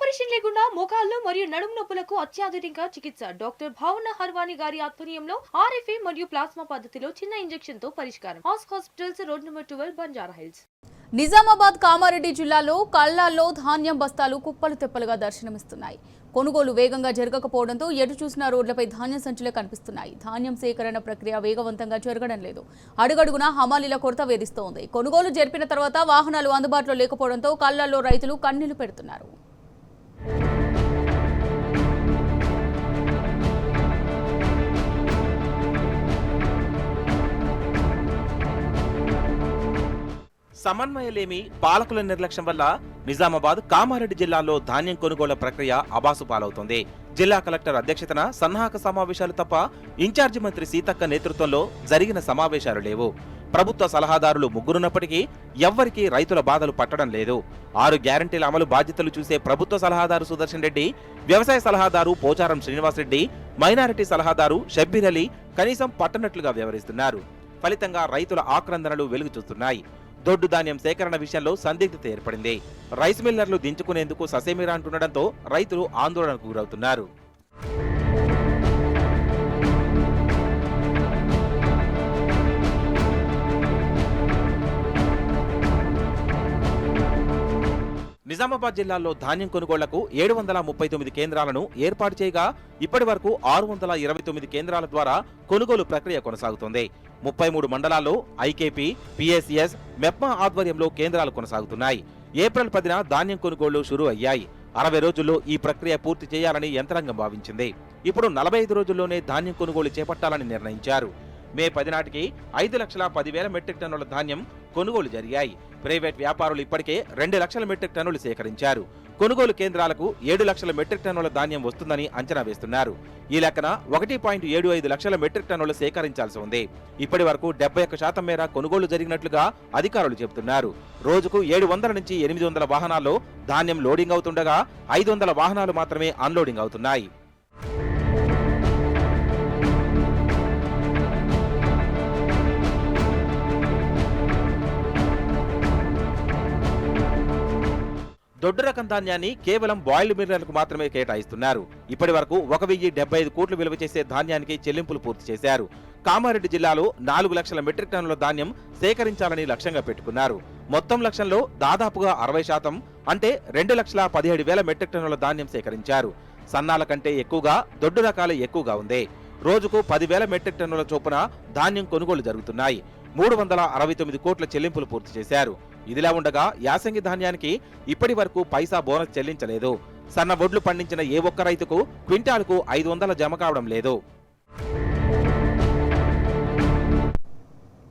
Operation లేకుండా మోకాళ్ళు మరియు నడుము నొప్పులకు అత్యాధునిక చికిత్స డాక్టర్ భావన హర్వాని గారి ఆధ్వర్యంలో ఆర్ఎఫ్ఏ మరియు ప్లాస్మా పద్ధతిలో చిన్న ఇంజెక్షన్ తో పరిష్కారం. Hospitals road number 12 Banjara hills. Nizamabad Kamareddy జిల్లాలో కళ్ళాల్లో ధాన్యం బస్తాలు కుప్పలు తెప్పలుగా దర్శనమిస్తున్నాయి. కొనుగోలు వేగంగా జరగకపోవడంతో ఎటు చూసినా రోడ్లపై ధాన్యం సంచులే కనిపిస్తున్నాయి. ధాన్యం సేకరణ ప్రక్రియ వేగవంతంగా జరగడం లేదు. అడుగడుగునా హమాలీల కొరత వేధిస్తోంది. కొనుగోలు జరిపిన తర్వాత వాహనాలు అందుబాటులో లేకపోవడంతో కళ్ళాల్లో రైతులు కన్నీళ్లు పెడుతున్నారు. సమన్వయలేమి, పాలకుల నిర్లక్ష్యం వల్ల నిజామాబాద్, కామారెడ్డి జిల్లాల్లో ధాన్యం కొనుగోళ్ల ప్రక్రియ అబాసు పాలవుతోంది. జిల్లా కలెక్టర్ అధ్యక్షతన సన్నాహక సమావేశాలు తప్ప ఇన్ఛార్జి మంత్రి సీతక్క నేతృత్వంలో జరిగిన సమావేశాలు లేవు. ప్రభుత్వ సలహాదారులు ముగ్గురున్నప్పటికీ ఎవ్వరికీ రైతుల బాధలు పట్టడం లేదు. 6 గ్యారంటీల అమలు బాధ్యతలు చూసే ప్రభుత్వ సలహాదారు సుదర్శన్ రెడ్డి, వ్యవసాయ సలహాదారు పోచారం శ్రీనివాసరెడ్డి, మైనారిటీ సలహాదారు షబ్బీర్ అలీ కనీసం పట్టనట్లుగా వ్యవహరిస్తున్నారు. ఫలితంగా రైతుల ఆక్రందనలు వెలుగు చూస్తున్నాయి. దొడ్డు ధాన్యం సేకరణ విషయంలో సందిగ్ధత ఏర్పడింది. రైస్ మిల్లర్లు దించుకునేందుకు ససేమిరా అంటుండడంతో రైతులు ఆందోళనకు గురవుతున్నారు. నిజామాబాద్ జిల్లాలో ధాన్యం కొనుగోళ్లకు 739 కేంద్రాలను ఏర్పాటు చేయగా ఇప్పటి వరకు 629 కేంద్రాల ద్వారా కొనుగోలు ప్రక్రియ కొనసాగుతోంది. 33 మండలాల్లో ఐకేపీ, పిఎస్ఎస్, మెప్మా ఆధ్వర్యంలో కేంద్రాలు కొనసాగుతున్నాయి. ఏప్రిల్ 10న ధాన్యం కొనుగోళ్లు షురూ అయ్యాయి. 60 రోజుల్లో ఈ ప్రక్రియ పూర్తి చేయాలని యంత్రాంగం భావించింది. ఇప్పుడు 45 రోజుల్లోనే ధాన్యం కొనుగోలు చేపట్టాలని నిర్ణయించారు. మే 10 నాటికి 5,10,000 మెట్రిక్ టన్నుల ధాన్యం కొనుగోలు జరిగాయి. ప్రైవేట్ వ్యాపారులు ఇప్పటికే 2 లక్షల మెట్రిక్ టన్నులు సేకరించారు. కొనుగోలు కేంద్రాలకు 7 లక్షల మెట్రిక్ టన్నుల ధాన్యం వస్తుందని అంచనా వేస్తున్నారు. ఈ లెక్కన 1.75 లక్షల మెట్రిక్ టన్నులు సేకరించాల్సి ఉంది. ఇప్పటి వరకు 71% మేర కొనుగోలు జరిగినట్లుగా అధికారులు చెబుతున్నారు. రోజుకు 700 నుంచి 800 వాహనాల్లో ధాన్యం లోడింగ్ అవుతుండగా 500 వాహనాలు మాత్రమే అన్లోడింగ్ అవుతున్నాయి. దొడ్డు రకం ధాన్యాన్ని కేవలం బాయిల్డ్ మిల్లర్లకు మాత్రమే కేటాయిస్తున్నారు. ఇప్పటి వరకు 1,075 కోట్లు విలువ చేసే ధాన్యానికి చెల్లింపులు పూర్తి చేశారు. కామారెడ్డి జిల్లాలో 4 లక్షల మెట్రిక్ టన్నుల ధాన్యం సేకరించాలని లక్ష్యంగా పెట్టుకున్నారు. మొత్తం లక్ష్యంలో దాదాపుగా 60% అంటే 2,17,000 మెట్రిక్ టన్నుల ధాన్యం సేకరించారు. సన్నాల కంటే ఎక్కువగా దొడ్డు రకాలు ఎక్కువగా ఉంది. రోజుకు 10,000 మెట్రిక్ టన్నుల చొప్పున ధాన్యం కొనుగోలు జరుగుతున్నాయి. 369 కోట్ల చెల్లింపులు పూర్తి చేశారు. ఇదిలా ఉండగా యాసంగి ధాన్యానికి ఇప్పటి వరకు పైసా బోనస్ చెల్లించలేదు. సన్న వడ్లు పండించిన ఏ ఒక్క రైతుకు క్వింటాల్కు 500 జమ కావడం లేదు.